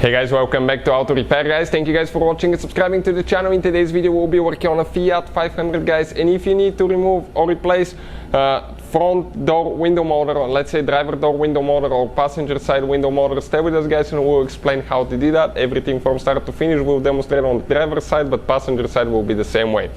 Hey guys, welcome back to Auto Repair guys. Thank you guys for watching and subscribing to the channel. In today's video we'll be working on a Fiat 500 guys, and if you need to remove or replace front door window motor, or let's say driver door window motor or passenger side window motor, stay with us guys and we'll explain how to do that. Everything from start to finish we'll demonstrate on the driver side, but passenger side will be the same way.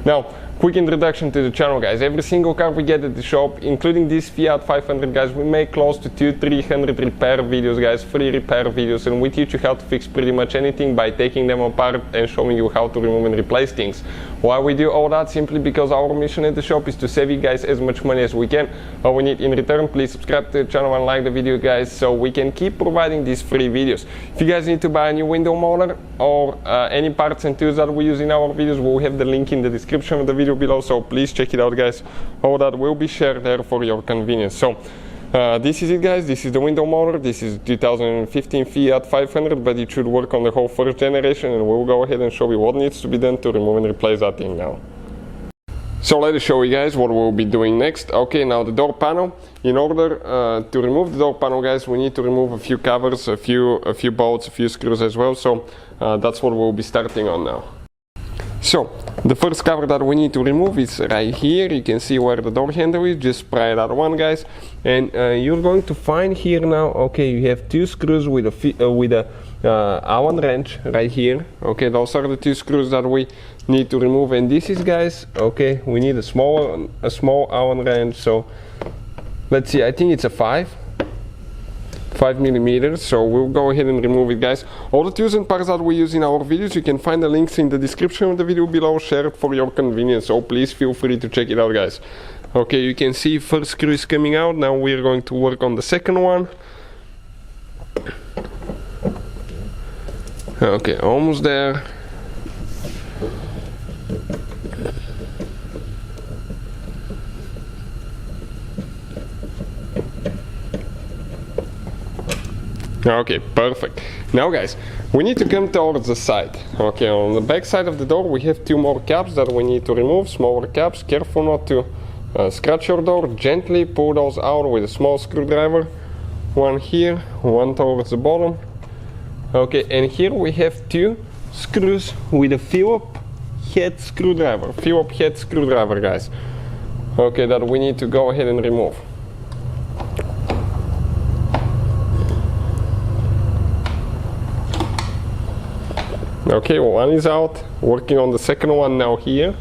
Now, quick introduction to the channel guys. Every single car we get at the shop, including this Fiat 500 guys, we make close to 200-300 repair videos guys, free repair videos, and we teach you how to fix pretty much anything by taking them apart and showing you how to remove and replace things. Why we do all that? Simply because our mission at the shop is to save you guys as much money as we can. All we need in return, please subscribe to the channel and like the video guys, so we can keep providing these free videos. If you guys need to buy a new window motor or any parts and tools that we use in our videos, we'll have the link in the description of the video below, so please check it out guys. All that will be shared there for your convenience. So this is it guys, this is the window motor. This is 2015 Fiat 500, but it should work on the whole first generation, and we'll go ahead and show you what needs to be done to remove and replace that thing now. So let us show you guys what we'll be doing next. Okay, now the door panel. In order to remove the door panel guys, we need to remove a few covers, a few bolts, a few screws as well, so that's what we'll be starting on now. So the first cover that we need to remove is right here. You can see where the door handle is. Just pry that one guys, and you're going to find here now, okay, you have two screws with a Allen wrench right here. Okay, those are the two screws that we need to remove, and this is guys, okay, we need a small Allen wrench. So let's see, I think it's a 5 millimeters, so we'll go ahead and remove it guys. All the tools and parts that we use in our videos, you can find the links in the description of the video below, shared for your convenience, so please feel free to check it out guys. Okay, you can see first screw is coming out. Now we're going to work on the second one. Okay, almost there. Okay, perfect. Now guys, we need to come towards the side. Okay, on the back side of the door we have two more caps that we need to remove, smaller caps. Careful not to scratch your door. Gently pull those out with a small screwdriver. One here, one towards the bottom. Okay, and here we have two screws with a Phillips head screwdriver guys. Okay, that we need to go ahead and remove. Okay, one is out. Working on the second one now here.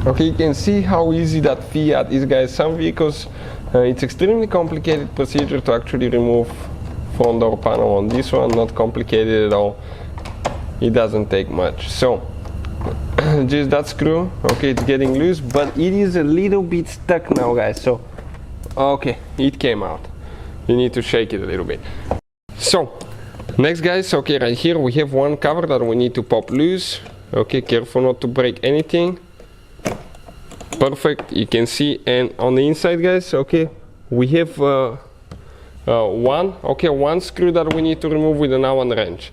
Okay, you can see how easy that Fiat is guys. Some vehicles, it's extremely complicated procedure to actually remove front door panel. On this one, not complicated at all. It doesn't take much. So just that screw, okay, it's getting loose, but it is a little bit stuck now guys. So okay, it came out. You need to shake it a little bit. So next guys, okay, right here we have one cover that we need to pop loose. Okay, careful not to break anything. Perfect, you can see. And on the inside guys, okay, we have one screw that we need to remove with an Allen wrench.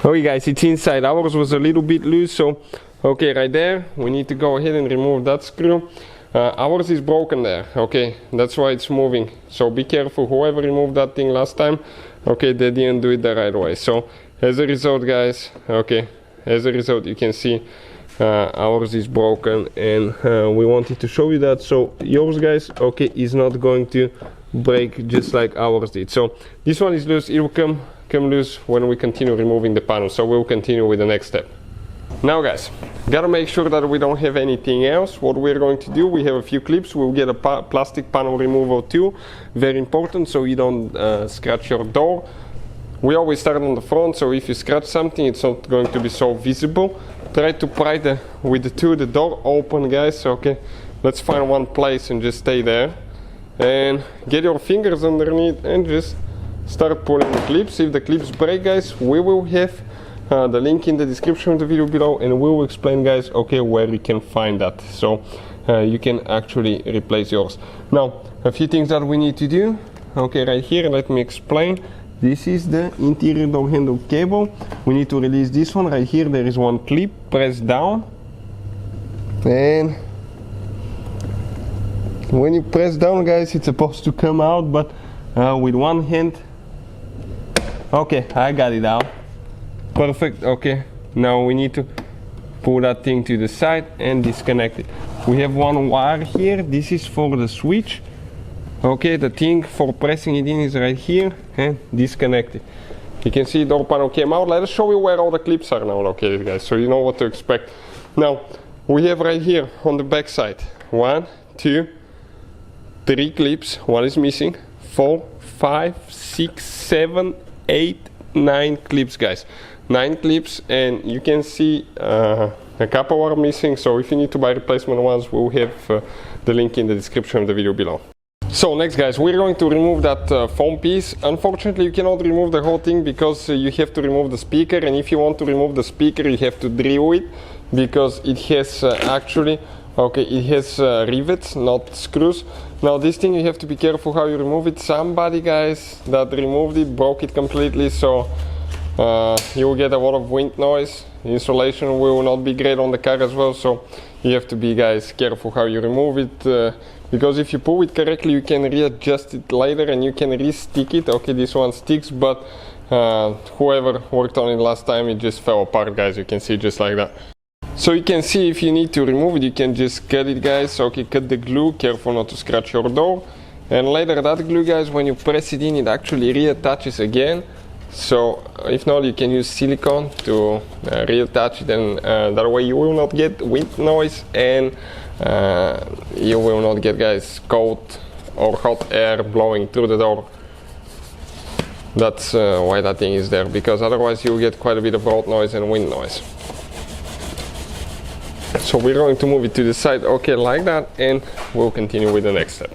Okay guys, it's inside. Ours was a little bit loose, so okay, right there we need to go ahead and remove that screw. Ours is broken there, okay, that's why it's moving, so be careful. Whoever removed that thing last time, okay, they didn't do it the right way. So as a result guys, okay, you can see ours is broken, and we wanted to show you that. So yours guys, okay, is not going to break just like ours did. So this one is loose. It will come loose when we continue removing the panel, so we'll continue with the next step. Now guys, gotta make sure that we don't have anything else. What we're going to do, we have a few clips. We'll get a plastic panel removal tool, very important, so you don't scratch your door. We always start on the front, so if you scratch something, it's not going to be so visible. Try to pry with the tool the door open guys. Okay, let's find one place and just stay there, and get your fingers underneath and just start pulling the clips. If the clips break guys, we will have the link in the description of the video below, and we will explain guys, okay, where you can find that, so you can actually replace yours. Now a few things that we need to do. Okay, right here, let me explain. This is the interior door handle cable. We need to release this one. Right here there is one clip, press down and when you press down, guys, it's supposed to come out, but with one hand. Okay, I got it out. Perfect. Okay, now we need to pull that thing to the side and disconnect it. We have one wire here. This is for the switch. Okay, the thing for pressing it in is right here, and disconnect it. You can see the door panel came out. Let us show you where all the clips are now located, guys, so you know what to expect. Now, we have right here on the back side 1, 2, 3 clips. One is missing. 4, 5, 6, 7, 8, 9 clips, guys. 9 clips, and you can see a couple are missing, so if you need to buy replacement ones, we'll have the link in the description of the video below. So next, guys, we're going to remove that foam piece. Unfortunately, you cannot remove the whole thing because you have to remove the speaker, and if you want to remove the speaker, you have to drill it because it has actually, okay, it has rivets, not screws. Now this thing, you have to be careful how you remove it. Somebody, guys, that removed it broke it completely, so you will get a lot of wind noise. Insulation will not be great on the car as well, so you have to be, guys, careful how you remove it, because if you pull it correctly, you can readjust it later and you can re-stick it. Okay, this one sticks, but whoever worked on it last time, it just fell apart, guys. You can see just like that. So you can see if you need to remove it, you can just cut it, guys. Okay, cut the glue, careful not to scratch your door. And later that glue, guys, when you press it in, it actually reattaches again. So if not, you can use silicone to reattach it, and that way you will not get wind noise, and you will not get, guys, cold or hot air blowing through the door. That's why that thing is there, because otherwise you'll get quite a bit of road noise and wind noise. So we're going to move it to the side, okay, like that, and we'll continue with the next step.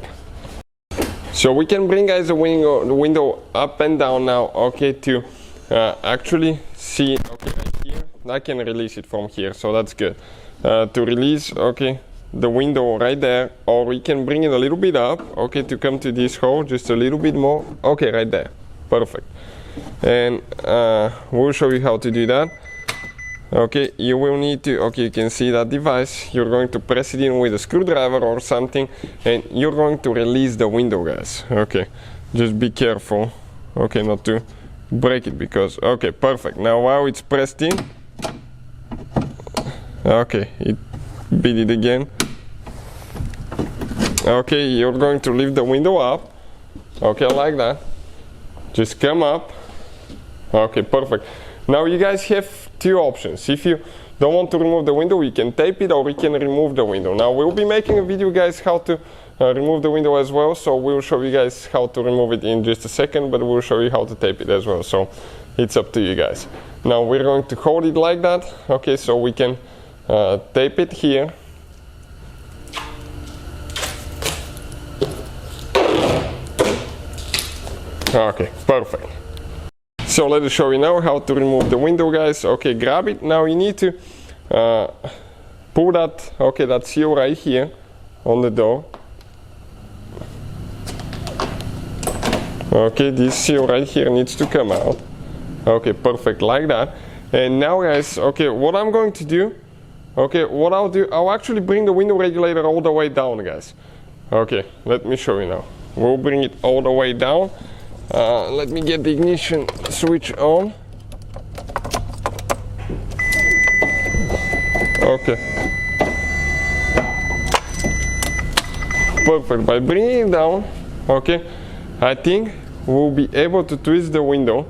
So we can bring, guys, the window up and down now, okay, to actually see, okay, right here. I can release it from here, so that's good. To release, okay, the window right there, or we can bring it a little bit up, okay, to come to this hole, just a little bit more, okay, right there, perfect. And we'll show you how to do that. Okay, you will need to, okay, you can see that device, you're going to press it in with a screwdriver or something, and you're going to release the window, guys. Okay, just be careful, okay, not to break it, because, okay, perfect. Now while it's pressed in, okay, it beat it again. Okay, you're going to lift the window up, okay, like that. Just come up, okay, perfect. Now you guys have 2 options. If you don't want to remove the window, you can tape it, or we can remove the window. Now we'll be making a video, guys, how to remove the window as well, so we'll show you guys how to remove it in just a second, but we'll show you how to tape it as well, so it's up to you guys. Now we're going to hold it like that, okay, so we can tape it here. Okay, perfect. So let us show you now how to remove the window, guys. Okay, grab it. Now you need to pull that, okay, that seal right here on the door. Okay, this seal right here needs to come out. Okay, perfect, like that. And now, guys, okay, what I'm going to do, okay, what I'll do, I'll actually bring the window regulator all the way down, guys. Okay, let me show you now. We'll bring it all the way down. Let me get the ignition switch on. Okay. Perfect. By bringing it down, okay, I think we'll be able to twist the window.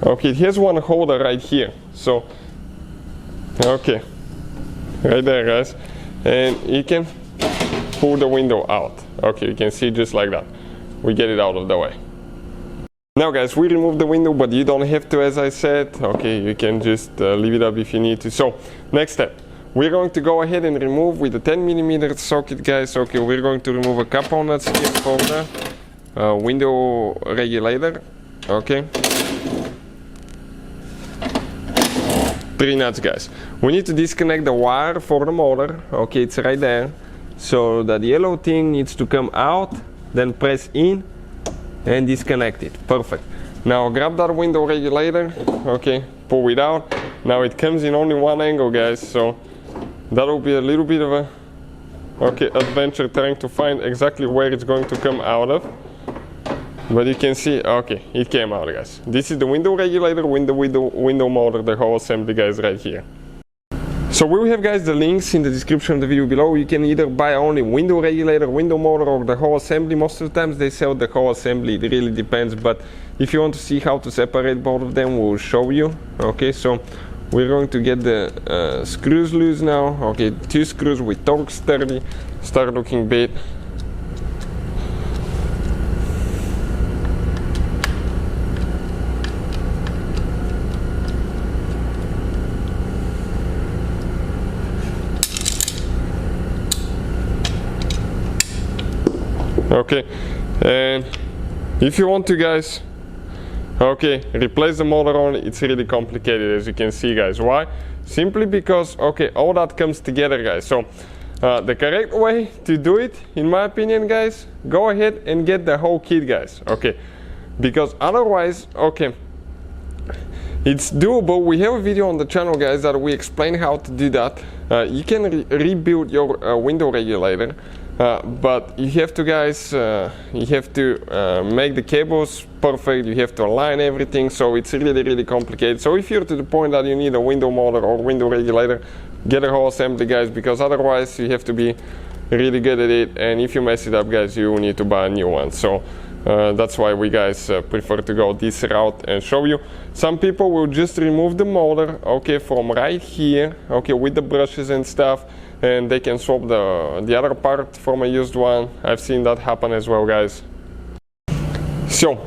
Okay, it has one holder right here. So, okay, right there, guys. And you can pull the window out. Okay, you can see just like that. We get it out of the way. Now, guys, we remove the window, but you don't have to, as I said. Okay, you can just leave it up if you need to. So, next step, we're going to go ahead and remove with the 10mm socket, guys. Okay, we're going to remove a couple nuts here for the window regulator. Okay, 3 nuts, guys. We need to disconnect the wire for the motor. Okay, it's right there. So that yellow thing needs to come out. Then press in and disconnect it. Perfect. Now grab that window regulator, okay, pull it out. Now it comes in only one angle, guys, so that will be a little bit of a okay, adventure trying to find exactly where it's going to come out of. But you can see, okay, it came out, guys. This is the window regulator, window motor, the whole assembly, guys, right here. So we will have, guys, the links in the description of the video below. You can either buy only window regulator, window motor, or the whole assembly. Most of the times they sell the whole assembly, it really depends. But if you want to see how to separate both of them, we'll show you. Okay, so we're going to get the screws loose now. Okay, 2 screws with Torx 30. Start looking bit. Okay, and if you want to, guys, okay, replace the motor on, it's really complicated, as you can see, guys. Why? Simply because, okay, all that comes together, guys. So the correct way to do it, in my opinion, guys, go ahead and get the whole kit, guys. Okay, because otherwise, okay, it's doable. We have a video on the channel, guys, that we explain how to do that. You can rebuild your window regulator. But you have to, guys, you have to make the cables perfect, you have to align everything, so it's really complicated. So if you're to the point that you need a window motor or window regulator, get a whole assembly, guys, because otherwise you have to be really good at it, and if you mess it up, guys, you need to buy a new one. So that's why we, guys, prefer to go this route and show you. Some people will just remove the motor, okay, from right here, okay, with the brushes and stuff, and they can swap the other part from a used one. I've seen that happen as well, guys. So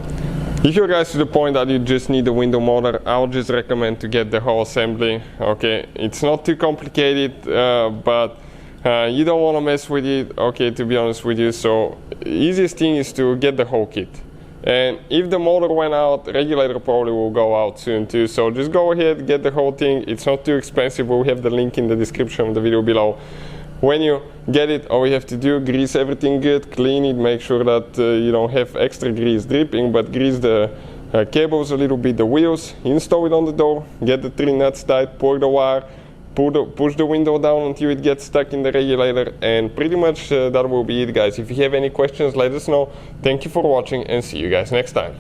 if you're, guys, to the point that you just need a window motor, I'll just recommend to get the whole assembly. Okay, it's not too complicated, but you don't want to mess with it, okay, to be honest with you. So easiest thing is to get the whole kit. And if the motor went out, regulator probably will go out soon too. So just go ahead, get the whole thing. It's not too expensive. We'll have the link in the description of the video below. When you get it, all you have to do, grease everything good, clean it, make sure that you don't have extra grease dripping, but grease the cables a little bit, the wheels, install it on the door, get the 3 nuts tight, pour the wire, push the window down until it gets stuck in the regulator, and pretty much that will be it, guys. If you have any questions, let us know. Thank you for watching, and see you guys next time.